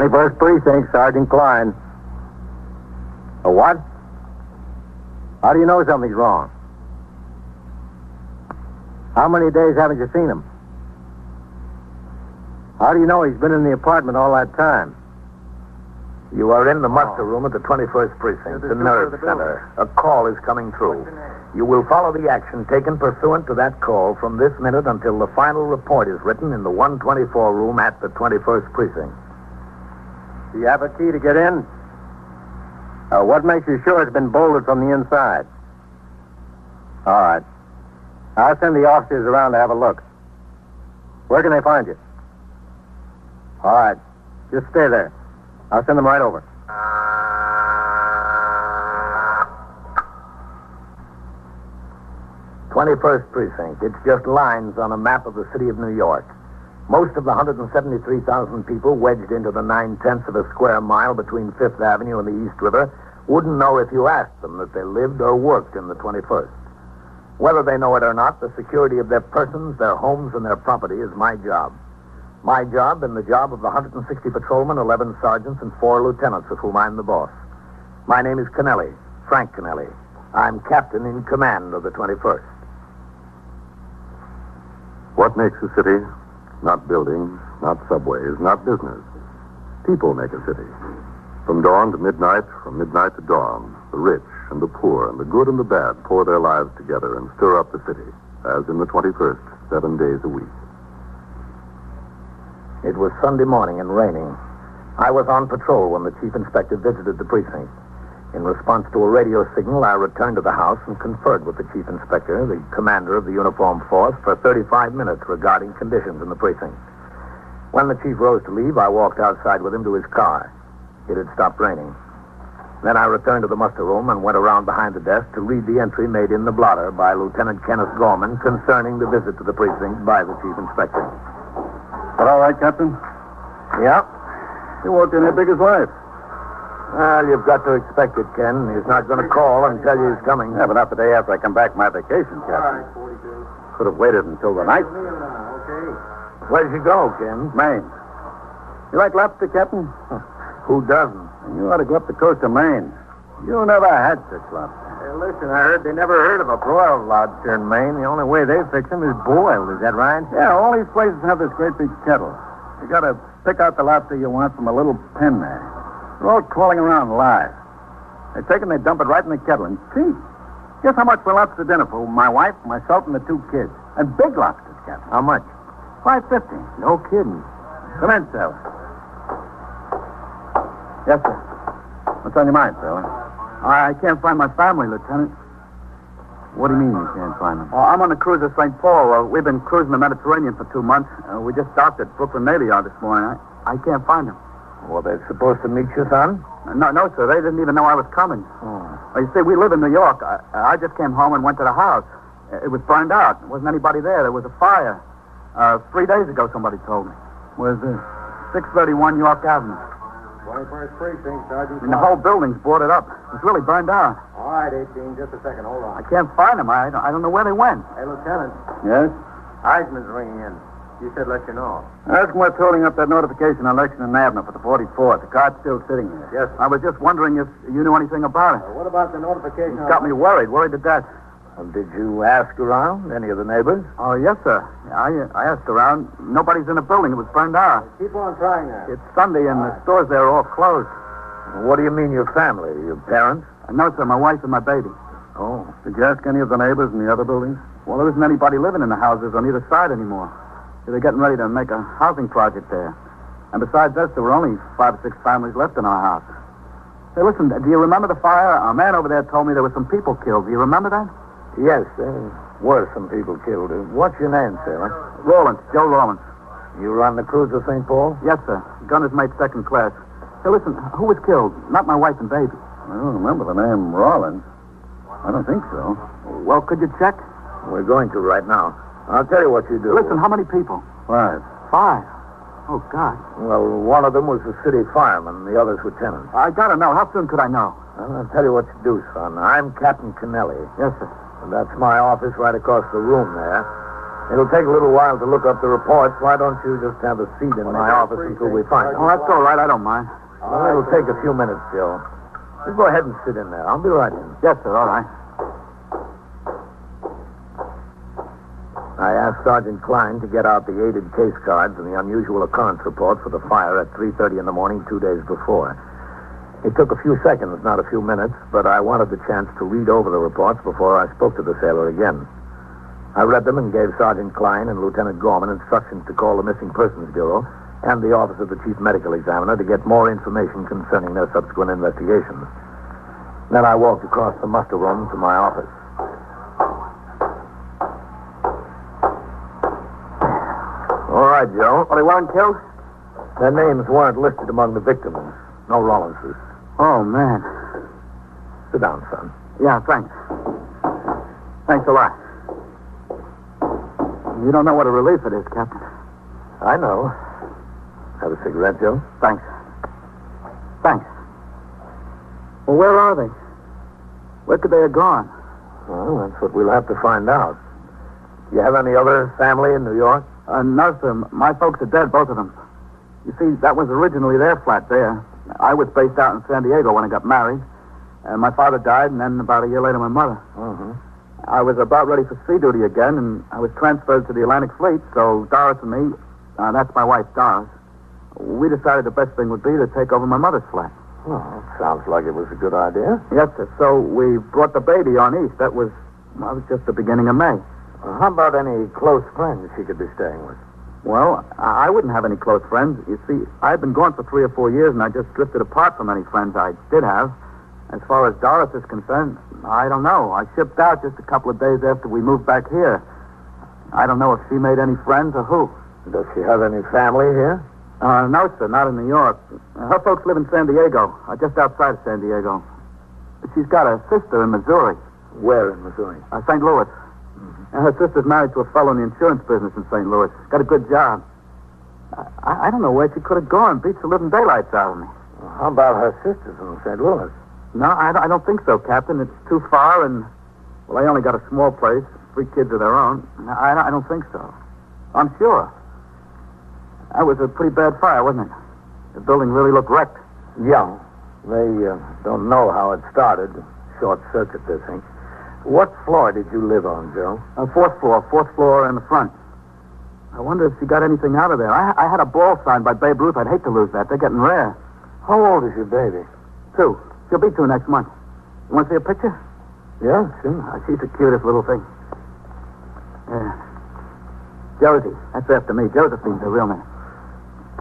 21st Precinct, Sergeant Klein. A what? How do you know something's wrong? How many days haven't you seen him? How do you know he's been in the apartment all that time? You are in the muster room at the 21st Precinct, the nerve center. A call is coming through. You will follow the action taken pursuant to that call from this minute until the final report is written in the 124 room at the 21st Precinct. Do you have a key to get in? What makes you sure it's been bolted from the inside? All right. I'll send the officers around to have a look. Where can they find you? All right. Just stay there. I'll send them right over. 21st Precinct. It's just lines on a map of the city of New York. Most of the 173,000 people wedged into the 9/10 of a square mile between Fifth Avenue and the East River wouldn't know if you asked them that they lived or worked in the 21st. Whether they know it or not, the security of their persons, their homes, and their property is my job. My job and the job of the 160 patrolmen, 11 sergeants, and 4 lieutenants of whom I'm the boss. My name is Kennelly, Frank Kennelly. I'm captain in command of the 21st. What makes a city? Not buildings, not subways, not business. People make a city. From dawn to midnight, from midnight to dawn, the rich and the poor and the good and the bad pour their lives together and stir up the city, as in the 21st, 7 days a week. It was Sunday morning and raining. I was on patrol when the chief inspector visited the precinct. In response to a radio signal, I returned to the house and conferred with the chief inspector, the commander of the uniformed force, for 35 minutes regarding conditions in the precinct. When the chief rose to leave, I walked outside with him to his car. It had stopped raining. Then I returned to the muster room and went around behind the desk to read the entry made in the blotter by Lieutenant Kenneth Gorman concerning the visit to the precinct by the chief inspector. But all right, Captain? Yeah? He walked in here big as life. Well, you've got to expect it, Ken. He's not going to call and tell you he's coming. Yeah, but not the day after I come back from my vacation, Captain. Could have waited until the night. Where'd you go, Ken? Maine. You like lobster, Captain? Who doesn't? You ought to go up the coast of Maine. You never had such lobster. Hey, listen, I heard they never heard of a broiled lobster in Maine. The only way they fix them is boiled. Is that right? Yeah, all these places have this great big kettle. You got to pick out the lobster you want from a little pen there. They're all crawling around live. They take and they dump it right in the kettle and cheap. Guess how much for lobster dinner for my wife, myself, and the 2 kids? And big lobsters, Captain. How much? $5.50. No kidding. Come in, sailor. Yes, sir. What's on your mind, sailor? I can't find my family, Lieutenant. What do you mean you can't find them? I'm on the cruiser St. Paul. We've been cruising the Mediterranean for 2 months. We just docked at Brooklyn Navy Yard this morning. I can't find them. Well, they're supposed to meet you, son? No, sir. They didn't even know I was coming. Oh. Well, you see, we live in New York. I just came home and went to the house. It was burned out. There wasn't anybody there. There was a fire. 3 days ago, somebody told me. Where's this? 631 York Avenue. 21st Precinct, Sergeant. And the whole building's boarded up. It was really burned out. All right, 18, just a second. Hold on. I can't find them. I don't know where they went. Hey, Lieutenant. Yes? Heisman's ringing in. You said let you know. Ask him what's holding up that notification on Lexington Avenue for the 44th. The car's still sitting there. Yes. I was just wondering if you knew anything about it. What about the notification? It's got me worried to death. Did you ask around? Any of the neighbors? Oh, yes, sir. I asked around. Nobody's in the building. It was burned out. Keep on trying that. It's Sunday, and the stores there are all closed. What do you mean, your family? Your parents? No, sir, my wife and my baby. Oh. Did you ask any of the neighbors in the other buildings? Well, there isn't anybody living in the houses on either side anymore. They're getting ready to make a housing project there. And besides us, there were only 5 or 6 families left in our house. Hey, listen, do you remember the fire? A man over there told me there were some people killed. Do you remember that? Yes, there were some people killed. What's your name, sailor? Rawlins, Joe Rawlins. You run the cruiser St. Paul? Yes, sir. Gunner's mate 2nd class. Hey, listen, who was killed? Not my wife and baby. I don't remember the name Rawlins. I don't think so. Well, could you check? We're going to right now. I'll tell you what you do. Listen, how many people? 5. 5. Oh, God. Well, one of them was the city fireman, the other's lieutenant. I gotta know. How soon could I know? Well, I'll tell you what to do, son. I'm Captain Kennelly. Yes, sir. And that's my office right across the room there. It'll take a little while to look up the reports. Why don't you just have a seat in my office until we find Oh, them? that's all right. I don't mind. Well, it'll take a few minutes, Joe. You go ahead and sit in there. I'll be right in. Yes, sir. All right. I asked Sergeant Klein to get out the aided case cards and the unusual occurrence report for the fire at 3:30 in the morning 2 days before. It took a few seconds, not a few minutes, but I wanted the chance to read over the reports before I spoke to the sailor again. I read them and gave Sergeant Klein and Lieutenant Gorman instructions to call the Missing Persons Bureau and the Office of the Chief Medical Examiner to get more information concerning their subsequent investigations. Then I walked across the muster room to my office. All right, Joe. Well, they weren't killed? Their names weren't listed among the victims. No Rawlinses. Oh, man. Sit down, son. Yeah, thanks. Thanks a lot. You don't know what a relief it is, Captain. I know. Have a cigarette, Joe? Thanks. Thanks. Well, where are they? Where could they have gone? Well, that's what we'll have to find out. You have any other family in New York? No, sir. My folks are dead, both of them. You see, that was originally their flat there. I was based out in San Diego when I got married. And my father died, and then about a year later, my mother. Mm-hmm. I was about ready for sea duty again, and I was transferred to the Atlantic Fleet, so Doris and me, that's my wife, Doris, we decided the best thing would be to take over my mother's flat. Well, sounds like it was a good idea. Yes, sir. So we brought the baby on east. That was just the beginning of May. How about any close friends she could be staying with? Well, I wouldn't have any close friends. You see, I've been gone for 3 or 4 years, and I just drifted apart from any friends I did have. As far as Doris is concerned, I don't know. I shipped out just a couple of days after we moved back here. I don't know if she made any friends or who. Does she have any family here? No, sir, not in New York. Her folks live in San Diego, just outside of San Diego. She's got a sister in Missouri. Where in Missouri? St. Louis. And her sister's married to a fellow in the insurance business in St. Louis. Got a good job. I don't know where she could have gone. Beats the living daylights out of me. Well, how about her sisters in St. Louis? No, I don't think so, Captain. It's too far, and, well, they only got a small place. 3 kids of their own. I don't think so. I'm sure. That was a pretty bad fire, wasn't it? The building really looked wrecked. Yeah. They don't know how it started. Short circuit, they think. What floor did you live on, Joe? 4th floor. 4th floor in the front. I wonder if she got anything out of there. I had a ball signed by Babe Ruth. I'd hate to lose that. They're getting rare. How old is your baby? 2. She'll be 2 next month. You want to see a picture? Yeah, sure. She's the cutest little thing. Yeah. Josie. That's after me. Josephine's her real name.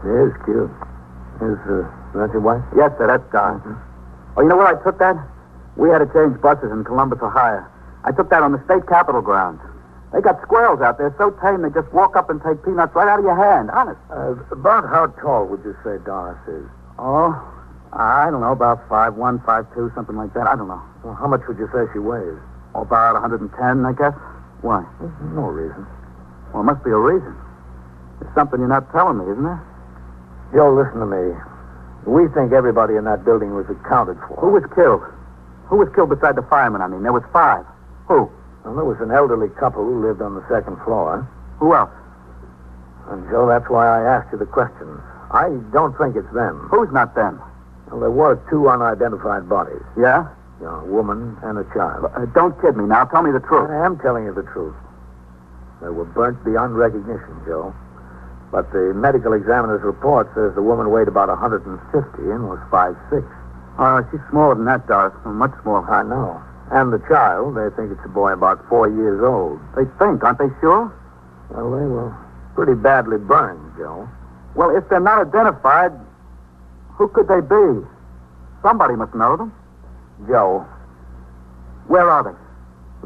She is cute. Is that your wife? Yes, sir. That's Doris. Oh, you know where I took that? We had to change buses in Columbus, Ohio. I took that on the state capitol grounds. They got squirrels out there so tame they just walk up and take peanuts right out of your hand. Honest. About how tall would you say Doris is? Oh, I don't know. About 5'1", 5'2", something like that. I don't know. Well, how much would you say she weighs? About 110, I guess. Why? No reason. Well, it must be a reason. There's something you're not telling me, isn't there? Joe, listen to me. We think everybody in that building was accounted for. Who was killed? Who was killed beside the fireman, I mean? There was 5. Who? Well, there was an elderly couple who lived on the 2nd floor. Who else? And, Joe, that's why I asked you the questions. I don't think it's them. Who's not them? Well, there were 2 unidentified bodies. Yeah? A woman and a child. Don't kid me now. Tell me the truth. I am telling you the truth. They were burnt beyond recognition, Joe. But the medical examiner's report says the woman weighed about 150 and was 5'6". She's smaller than that, Doris. Much smaller. I know. And the child, they think it's a boy about 4 years old. They think, aren't they sure? Well, they were pretty badly burned, Joe. Well, if they're not identified, who could they be? Somebody must know them. Joe. Where are they?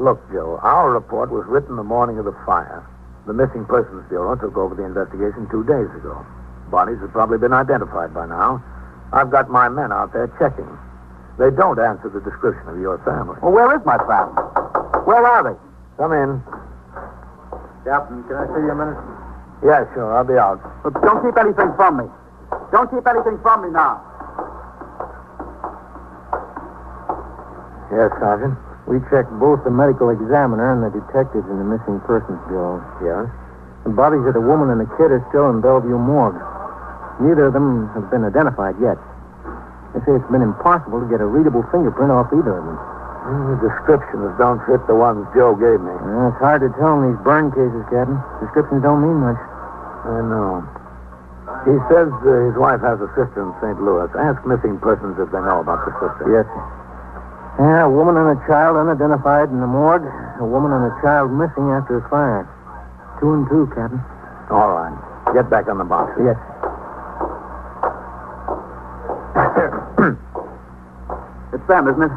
Look, Joe, our report was written the morning of the fire. The Missing Persons Bureau took over the investigation 2 days ago. Bodies have probably been identified by now. I've got my men out there checking. They don't answer the description of your family. Well, where is my family? Where are they? Come in. Captain, can I see you a minute? Yeah, sure. I'll be out. Look, don't keep anything from me. Don't keep anything from me now. Yes, Sergeant. We checked both the medical examiner and the detectives in the missing persons bureau. Yeah? The bodies of the woman and the kid are still in Bellevue morgue. Neither of them have been identified yet. They say it's been impossible to get a readable fingerprint off either of them. The descriptions don't fit the ones Joe gave me. It's hard to tell in these burn cases, Captain. Descriptions don't mean much. I know. He says his wife has a sister in St. Louis. Ask missing persons if they know about the sister. Yes, sir. Yeah, a woman and a child unidentified in the morgue. A woman and a child missing after a fire. 2 and 2, Captain. All right. Get back on the box. Yes. It's them, isn't it?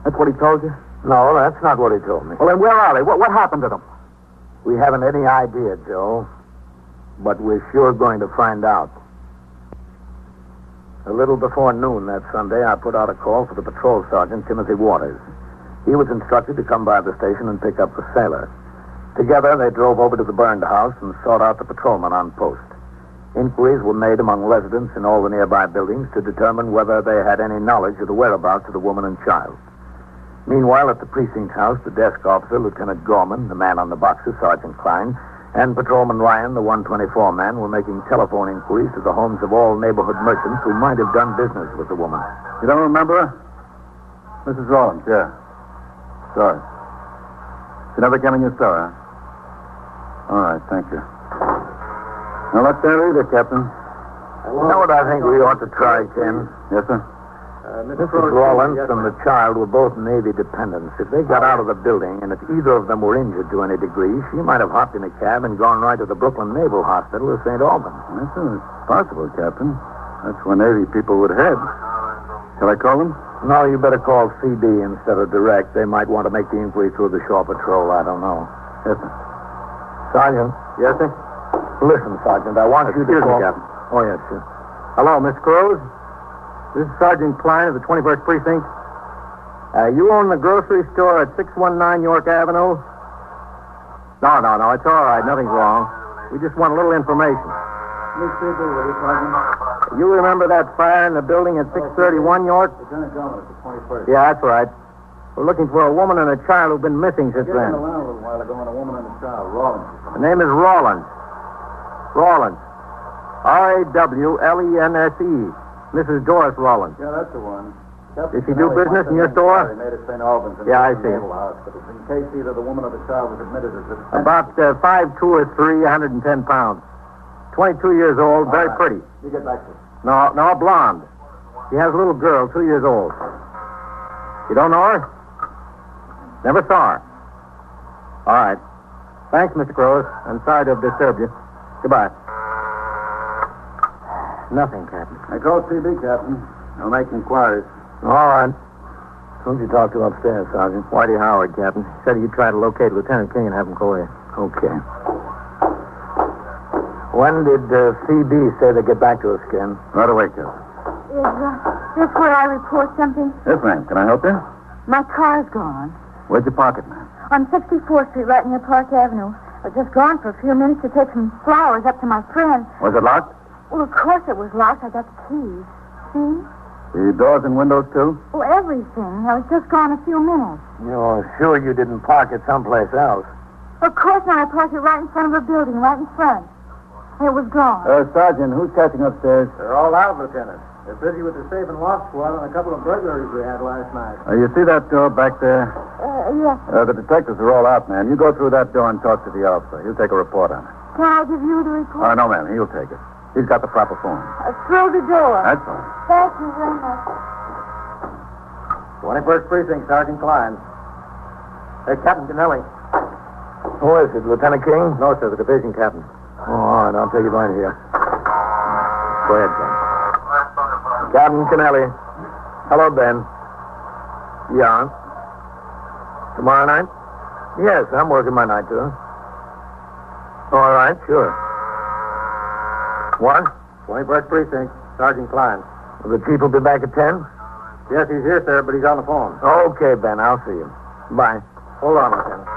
That's what he told you? No, that's not what he told me. Well, then where are they? What happened to them? We haven't any idea, Joe. But we're sure going to find out. A little before noon that Sunday, I put out a call for the patrol sergeant, Timothy Waters. He was instructed to come by the station and pick up the sailor. Together, they drove over to the burned house and sought out the patrolman on post. Inquiries were made among residents in all the nearby buildings to determine whether they had any knowledge of the whereabouts of the woman and child. Meanwhile, at the precinct house, the desk officer, Lieutenant Gorman, the man on the boxes, Sergeant Klein, and Patrolman Ryan, the 124 man, were making telephone inquiries to the homes of all neighborhood merchants who might have done business with the woman. You don't remember her? Mrs. Rawlins, yeah. Sorry. She never came in your store, huh? All right, thank you. Now, let's there either, Captain. You know what I think we ought to try, Ken? Yes, sir? Mrs. Rawlins and the child were both Navy dependents. If they got out of the building, and if either of them were injured to any degree, she might have hopped in a cab and gone right to the Brooklyn Naval Hospital or St. Albans. That's possible, Captain. That's where Navy people would head. Shall I call them? No, you better call CD instead of direct. They might want to make the inquiry through the shore patrol. I don't know. Yes, sir. Sergeant. Yes, sir? Listen, Sergeant, I want you to Excuse me, call... Captain. Oh, yes, sir. Hello, Miss Cruz. This is Sergeant Klein of the 21st Precinct. You own the grocery store at 619 York Avenue? No, it's all right. Nothing's wrong. We just want a little information. You remember that fire in the building at 631 York? Lieutenant Gorman at the 21st. Yeah, that's right. We're looking for a woman and a child who've been missing since then. around a little while ago on a woman and a child, Rawlins. The name is Rawlins. Rawlins. Rawlense. Mrs. Doris Rawlins. Yeah, that's the one. Did she do business in your store? They made at St. Albans. Yeah, I see. Naval Hospital. In case either the woman or the child was admitted as a... About 5'2" or 3, 110 pounds. 22 years old, very pretty. You get back to it. No, blonde. She has a little girl, 2 years old. You don't know her? Never saw her. All right. Thanks, Mr. Cruz. I'm sorry to have disturbed you. Goodbye. Nothing, Captain. I called CB, Captain. I'll make inquiries. All right. Who'd you talk to upstairs, Sergeant? Whitey Howard, Captain. Said you'd try to locate Lieutenant King and have him call you. Okay. When did CB say they'd get back to us, Ken? Right away, Captain. Is this where I report something? Yes, ma'am. Can I help you? My car's gone. Where'd you park it, ma'am? On 64th Street, right near Park Avenue. I was just gone for a few minutes to take some flowers up to my friend. Was it locked? Well, of course it was locked. I got the keys. See? The doors and windows, too? Well, everything. I was just gone a few minutes. You're sure you didn't park it someplace else? Of course not. I parked it right in front of a building, right in front. It was gone. Sergeant, who's catching upstairs? They're all out, Lieutenant. They're busy with the safe and lock squad on a couple of burglaries we had last night. You see that door back there? Yes. The detectives are all out, ma'am. You go through that door and talk to the officer. He'll take a report on it. Can I give you the report? No, ma'am. He'll take it. He's got the proper form. Through the door. That's all. Thank you very much. 21st Precinct, Sergeant Klein. Hey, Captain Kennelly. Who is it, Lieutenant King? No, sir, the division captain. Oh, all right, I'll take it right here. Go ahead, Ken. Captain Kennelly. Hello, Ben. Yeah. Tomorrow night? Yes, I'm working my night, too. All right, sure. What? 21st Precinct, Sergeant Klein. The chief will be back at 10? Yes, he's here, sir, but he's on the phone. Okay, Ben, I'll see you. Bye. Hold on, Lieutenant.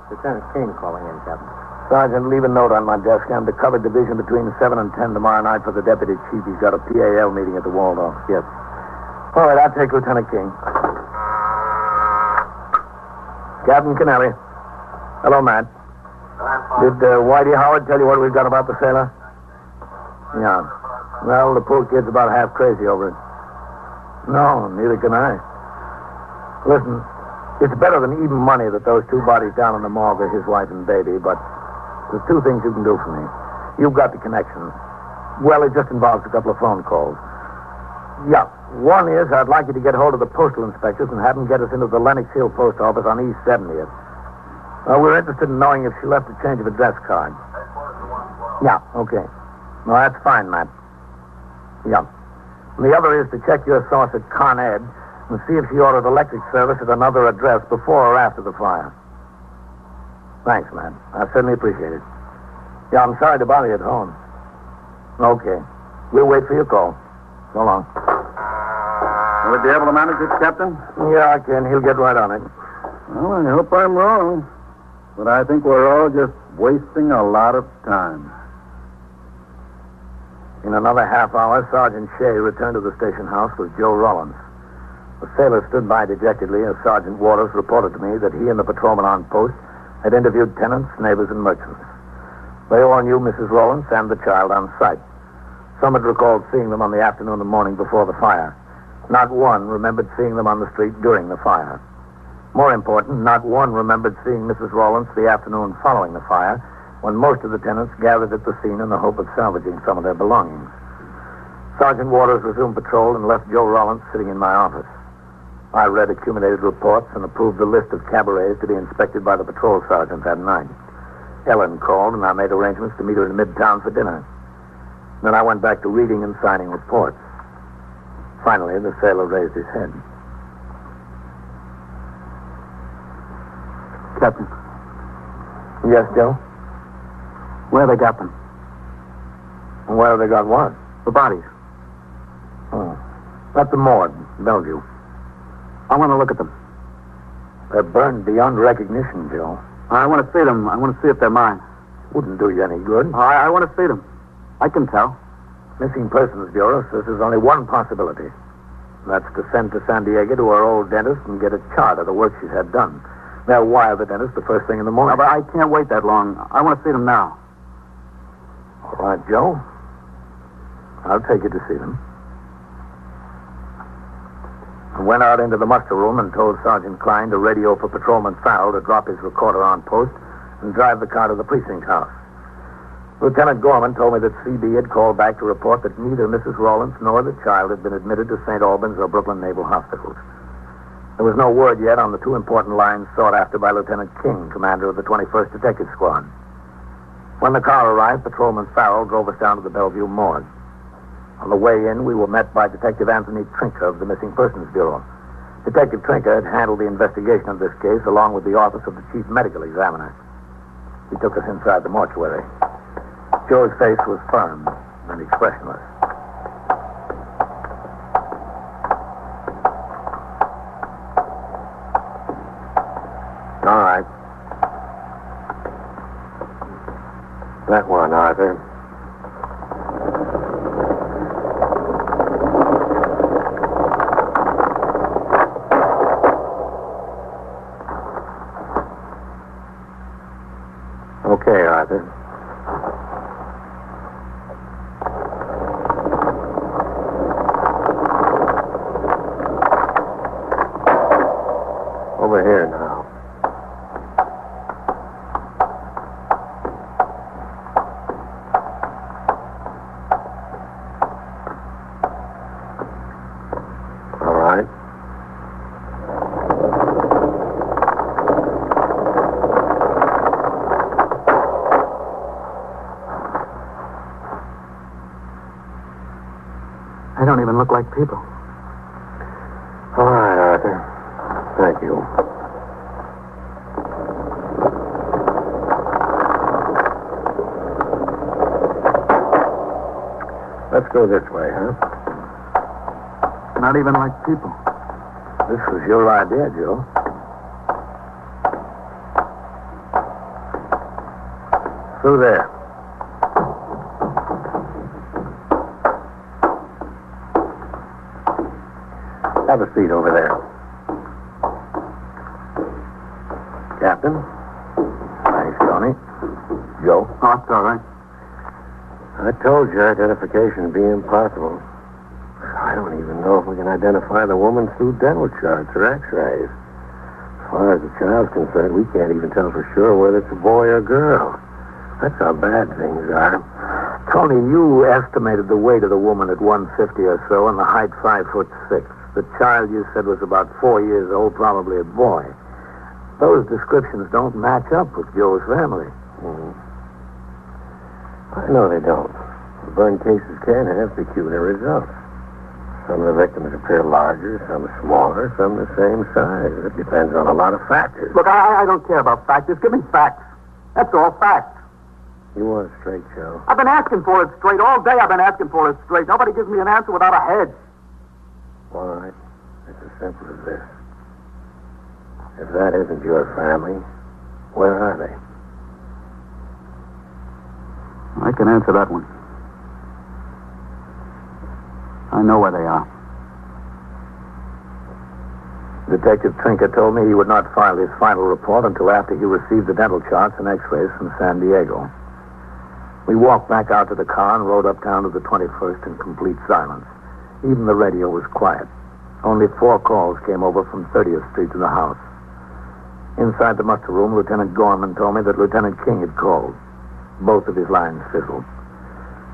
Lieutenant King calling in, Captain. Sergeant, leave a note on my desk. I'm to cover division between 7 and 10 tomorrow night for the deputy chief. He's got a PAL meeting at the Waldorf. Yes. All right, I'll take Lieutenant King. Captain Kennelly. Hello, Matt. Did Whitey Howard tell you what we've got about the sailor? Yeah. Well, the poor kid's about half crazy over it. No, neither can I. Listen, it's better than even money that those two bodies down in the morgue are his wife and baby, but there's two things you can do for me. You've got the connections. Well, it just involves a couple of phone calls. Yeah. One is I'd like you to get hold of the postal inspectors and have them get us into the Lenox Hill post office on East 70th. We're interested in knowing if she left a change of address card. Yeah, okay. No, that's fine, Matt. Yeah. And the other is to check your source at Con Ed and see if she ordered electric service at another address before or after the fire. Thanks, Matt. I certainly appreciate it. Yeah, I'm sorry to bother you at home. Okay. We'll wait for your call. So long. Will he be able to manage it, Captain? Yeah, I can. He'll get right on it. Well, I hope I'm wrong. But I think we're all just wasting a lot of time. In another half hour, Sergeant Shea returned to the station house with Joe Rawlins. The sailor stood by dejectedly as Sergeant Waters reported to me that he and the patrolman on post had interviewed tenants, neighbors, and merchants. They all knew Mrs. Rawlins and the child on sight. Some had recalled seeing them on the afternoon and morning before the fire. Not one remembered seeing them on the street during the fire. More important, not one remembered seeing Mrs. Rawlins the afternoon following the fire, when most of the tenants gathered at the scene in the hope of salvaging some of their belongings. Sergeant Waters resumed patrol and left Joe Rawlins sitting in my office. I read accumulated reports and approved the list of cabarets to be inspected by the patrol sergeant that night. Ellen called, and I made arrangements to meet her in Midtown for dinner. Then I went back to reading and signing reports. Finally, the sailor raised his head. Captain, Yes, Joe? where they got them? Where have they got what? The bodies. Oh. At the morgue, Bellevue. I want to look at them. They're burned beyond recognition, Joe. I want to see them. I want to see if they're mine. Wouldn't do you any good. I want to see them. I can tell. Missing Persons Bureau says there's only one possibility. That's to send to San Diego to our old dentist and get a chart of the work she's had done. They'll wire the dentist the first thing in the morning. No, but I can't wait that long. I want to see them now. All right, Joe. I'll take you to see them. I went out into the muster room and told Sergeant Klein to radio for Patrolman Farrell to drop his recorder on post and drive the car to the precinct house. Lieutenant Gorman told me that CB had called back to report that neither Mrs. Rawlins nor the child had been admitted to St. Albans or Brooklyn Naval Hospitals. There was no word yet on the two important lines sought after by Lieutenant King, commander of the 21st Detective Squad. When the car arrived, Patrolman Farrell drove us down to the Bellevue morgue. On the way in, we were met by Detective Anthony Trinker of the Missing Persons Bureau. Detective Trinker had handled the investigation of this case along with the office of the Chief Medical Examiner. He took us inside the mortuary. Joe's face was firm and expressionless. All right. That one, Arthur. Okay, Arthur. Over here now. All right. They don't even look like people. All right, Arthur. Thank you. Let's go this way, huh? Not even like people. This was your idea, Joe. Through there. Have a seat over there. Captain. Thanks, Tony. Joe? Oh, it's all right. I told you identification would be impossible. I don't even know if we can identify the woman through dental charts or x-rays. As far as the child's concerned, we can't even tell for sure whether it's a boy or girl. That's how bad things are. Tony, you estimated the weight of the woman at 150 or so and the height 5'6". The child you said was about 4 years old, probably a boy. Those descriptions don't match up with Joe's family. I know they don't. Burn cases can have peculiar results. Some of the victims appear larger, some smaller, some the same size. It depends on a lot of factors. Look, I don't care about facts. Just give me facts. That's all, facts. You want it straight, Joe? I've been asking for it straight. All day I've been asking for it straight. Nobody gives me an answer without a hedge. All right. It's as simple as this. If that isn't your family, where are they? I can answer that one. I know where they are. Detective Trinker told me he would not file his final report until after he received the dental charts and x-rays from San Diego. We walked back out to the car and rode uptown to the 21st in complete silence. Even the radio was quiet. Only 4 calls came over from 30th Street to the house. Inside the muster room, Lieutenant Gorman told me that Lieutenant King had called. Both of his lines fizzled.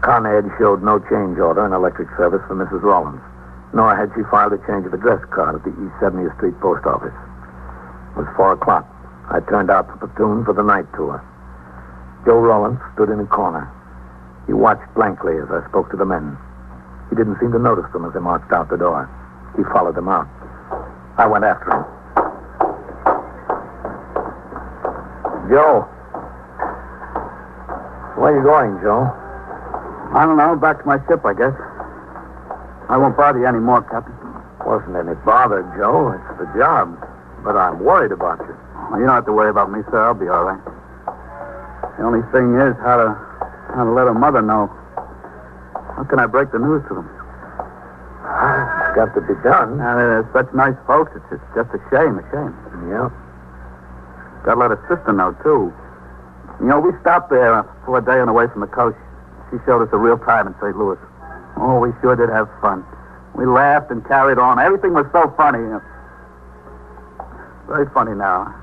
Con Ed showed no change order in electric service for Mrs. Rawlins, nor had she filed a change of address card at the East 70th Street post office. It was 4 o'clock. I turned out the platoon for the night tour. Joe Rawlins stood in a corner. He watched blankly as I spoke to the men. He didn't seem to notice them as they marched out the door. He followed them out. I went after him. Joe. Where are you going, Joe? I don't know. Back to my ship, I guess. I won't bother you anymore, Captain. Wasn't any bother, Joe. It's the job. But I'm worried about you. Well, you don't have to worry about me, sir. I'll be all right. The only thing is how to let her mother know. How can I break the news to them? It's got to be done. They're such nice folks. It's just a shame. Yeah. Got to let her sister know, too. You know, we stopped there for a day on the way from the coast. She showed us a real time in St. Louis. Oh, we sure did have fun. We laughed and carried on. Everything was so funny. Very funny now.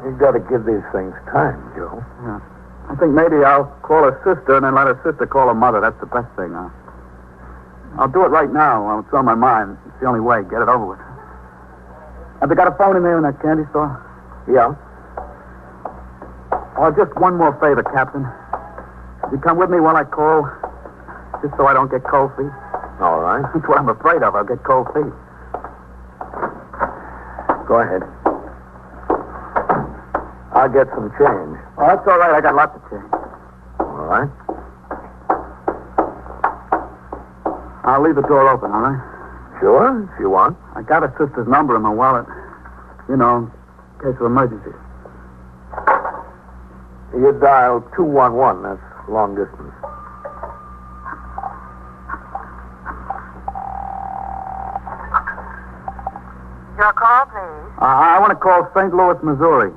You've got to give these things time, Joe. Yeah. I think maybe I'll call her sister and then let her sister call her mother. That's the best thing. I'll do it right now. It's on my mind. It's the only way. Get it over with. Have they got a phone in there in that candy store? Yeah. Oh, just one more favor, Captain. You come with me while I call, just so I don't get cold feet. All right. That's what I'm afraid of. I'll get cold feet. Go ahead. I'll get some change. Oh, that's all right. I got lots of change. All right. I'll leave the door open, all right? Sure, if you want. I got her sister's number in my wallet. You know, in case of emergency. You dial 211. That's long distance. Your call, please. I want to call St. Louis, Missouri.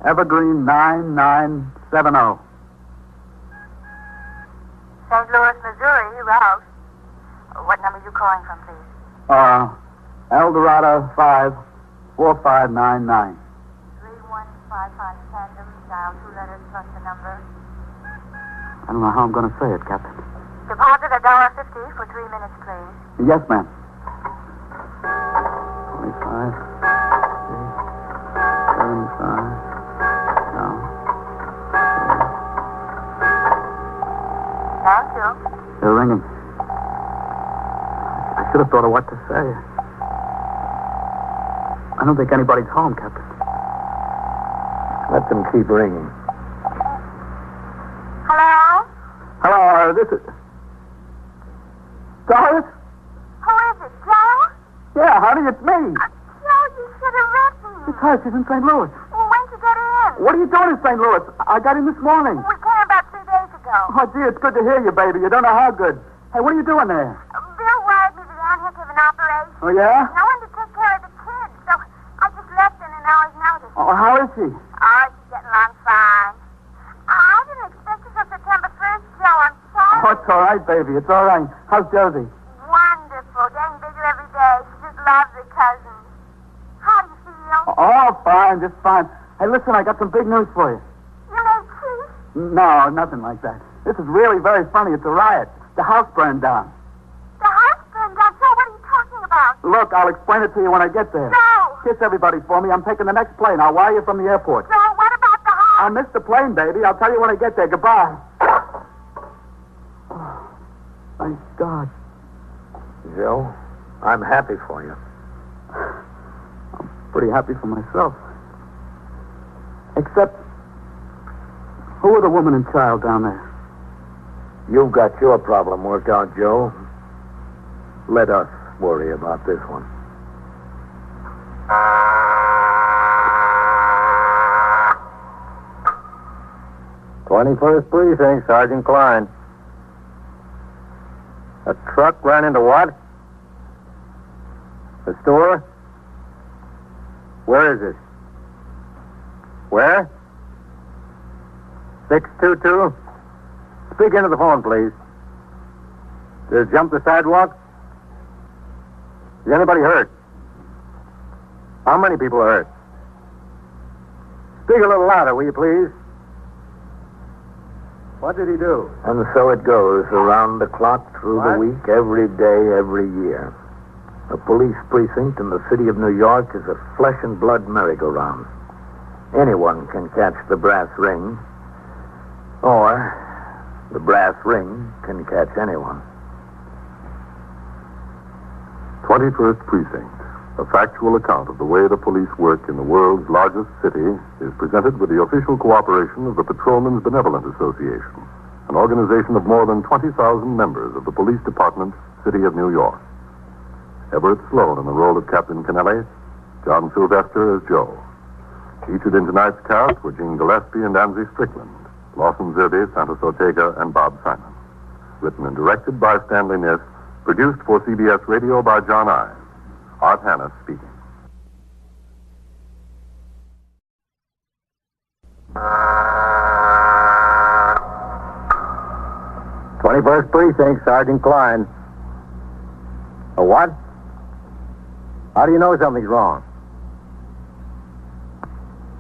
Evergreen 9970. St. Louis, Missouri, Rouse. What number are you calling from, please? Eldorado 54599. 3155 tandem, dial 2 letters plus the number. I don't know how I'm going to say it, Captain. Deposit $1.50 for 3 minutes, please. Yes, ma'am. 25, 75. No. Thank you. They're ringing. I should have thought of what to say. I don't think anybody's home, Captain. Let them keep ringing. Hello? Hello, this is... Doris? Who is it, Joe? Yeah, honey, it's me. Joe, you should have written. It's her. She's in St. Louis. Well, when'd you get in? What are you doing in St. Louis? I got in this morning. We came about 3 days ago. Oh, gee, it's good to hear you, baby. You don't know how good. Hey, what are you doing there? Bill wired me that Aunt had to have an operation. Oh, yeah? No one to take care of the kids, so I just left in an hour's notice. Oh, how is she? Oh, she's getting along fine. I didn't expect you till September 1st, Joe. I'm sorry. Oh, it's all right, baby. It's all right. How's Josie? Wonderful. Getting bigger every day. She just loves her cousin. How do you feel? Oh, fine. Just fine. Hey, listen, I got some big news for you. You made peace? No, nothing like that. This is really very funny. It's a riot. The house burned down. The house burned down. Joe, what are you talking about? Look, I'll explain it to you when I get there. Joe! Kiss everybody for me. I'm taking the next plane. I'll wire you from the airport. Joe, what about the house? I missed the plane, baby. I'll tell you when I get there. Goodbye. Oh, thank God. Joe, I'm happy for you. I'm pretty happy for myself. Except, who are the woman and child down there? You've got your problem worked out, Joe. Let us worry about this one. "21st Precinct, Sergeant Klein. A truck ran into what? The store? Where is it? Where? 622? Speak into the phone, please. Did it jump the sidewalk? Is anybody hurt? How many people are hurt? Speak a little louder, will you, please? What did he do? And so it goes, around the clock, through the What? week, every day, every year. A police precinct in the city of New York is a flesh and blood merry-go-round. Anyone can catch the brass ring, or the brass ring can catch anyone. 21st Precinct, a factual account of the way the police work in the world's largest city, is presented with the official cooperation of the Patrolmen's Benevolent Association, an organization of more than 20,000 members of the Police Department, City of New York. Everett Sloan in the role of Captain Kennelly, John Sylvester as Joe. Featured in tonight's cast were Jean Gillespie and Anzie Strickland, Lawson Zerbe, Santos Ortega, and Bob Simon. Written and directed by Stanley Niss, produced for CBS Radio by John Ives. Art Hannes speaking. "21st Precinct, Sergeant Klein. A what? How do you know something's wrong?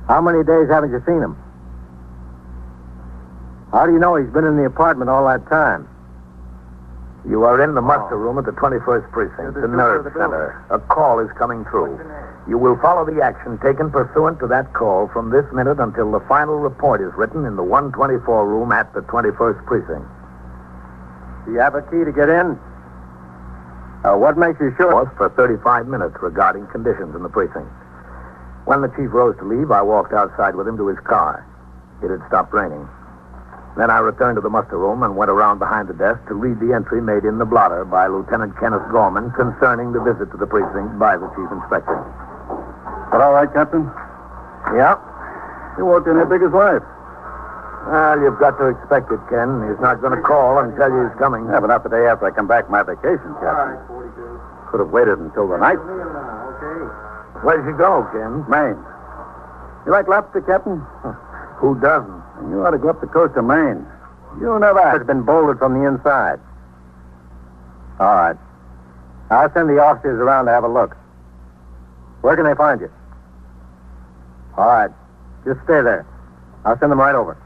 How many days haven't you seen him? How do you know he's been in the apartment all that time? You are in the muster room at the 21st Precinct, the nerve center. A call is coming through. You will follow the action taken pursuant to that call from this minute until the final report is written in the 124 room at the 21st Precinct. Do you have a key to get in? What makes you sure? Was for 35 minutes regarding conditions in the precinct. When the chief rose to leave, I walked outside with him to his car. It had stopped raining. Then I returned to the muster room and went around behind the desk to read the entry made in the blotter by Lieutenant Kenneth Gorman concerning the visit to the precinct by the chief inspector. But all right, Captain? Yeah? You walked in here big as life. Well, you've got to expect it, Ken. He's not going to call and tell you he's coming. Yeah, but not the day after I come back from my vacation, Captain. Could have waited until the night. Where'd you go, Ken? Maine. You like lobster, Captain? Who doesn't? You ought to go up the coast of Maine. You never... It's been bolted from the inside. All right. I'll send the officers around to have a look. Where can they find you? All right. Just stay there. I'll send them right over.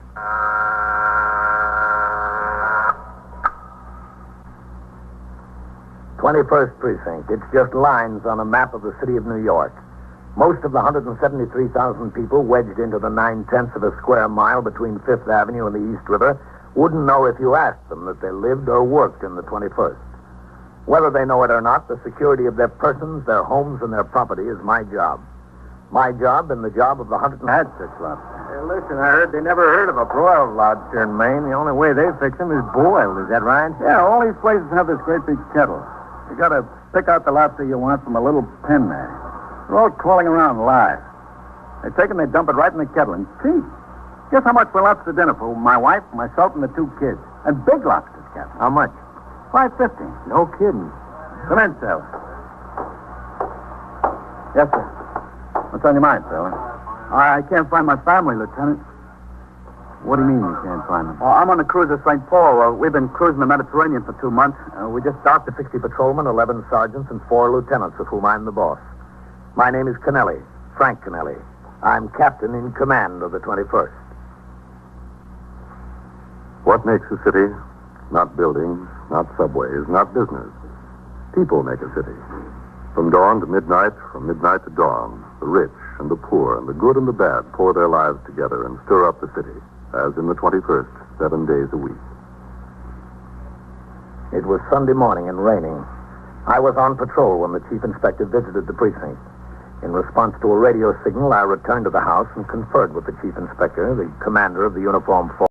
21st Precinct. It's just lines on a map of the city of New York. Most of the 173,000 people wedged into the 9/10 of a square mile between Fifth Avenue and the East River wouldn't know if you asked them that they lived or worked in the 21st. Whether they know it or not, the security of their persons, their homes, and their property is my job. My job and the job of the 106 lobster. Hey, listen, I heard they never heard of a broiled lobster in Maine. The only way they fix them is boiled. Is that right? Yeah, all these places have this great big kettle. You got to pick out the lobster you want from a little pen there. They're all crawling around live. They take and they dump it right in the kettle and cheap. Guess how much for lobster dinner for my wife, myself, and the 2 kids? And big lobsters, Captain. How much? $5.50. No kidding. Come in, sailor. Yes, sir. What's on your mind, sailor? I can't find my family, Lieutenant. What do you mean you can't find them? Well, I'm on the cruiser St. Paul. We've been cruising the Mediterranean for 2 months. We just docked The 60 patrolmen, 11 sergeants, and 4 lieutenants, of whom I'm the boss. My name is Kennelly, Frank Kennelly. I'm captain in command of the 21st. What makes a city? Not buildings, not subways, not business. People make a city. From dawn to midnight, from midnight to dawn, the rich and the poor and the good and the bad pour their lives together and stir up the city, as in the 21st, 7 days a week. It was Sunday morning and raining. I was on patrol when the chief inspector visited the precinct. In response to a radio signal, I returned to the house and conferred with the chief inspector, the commander of the uniformed force.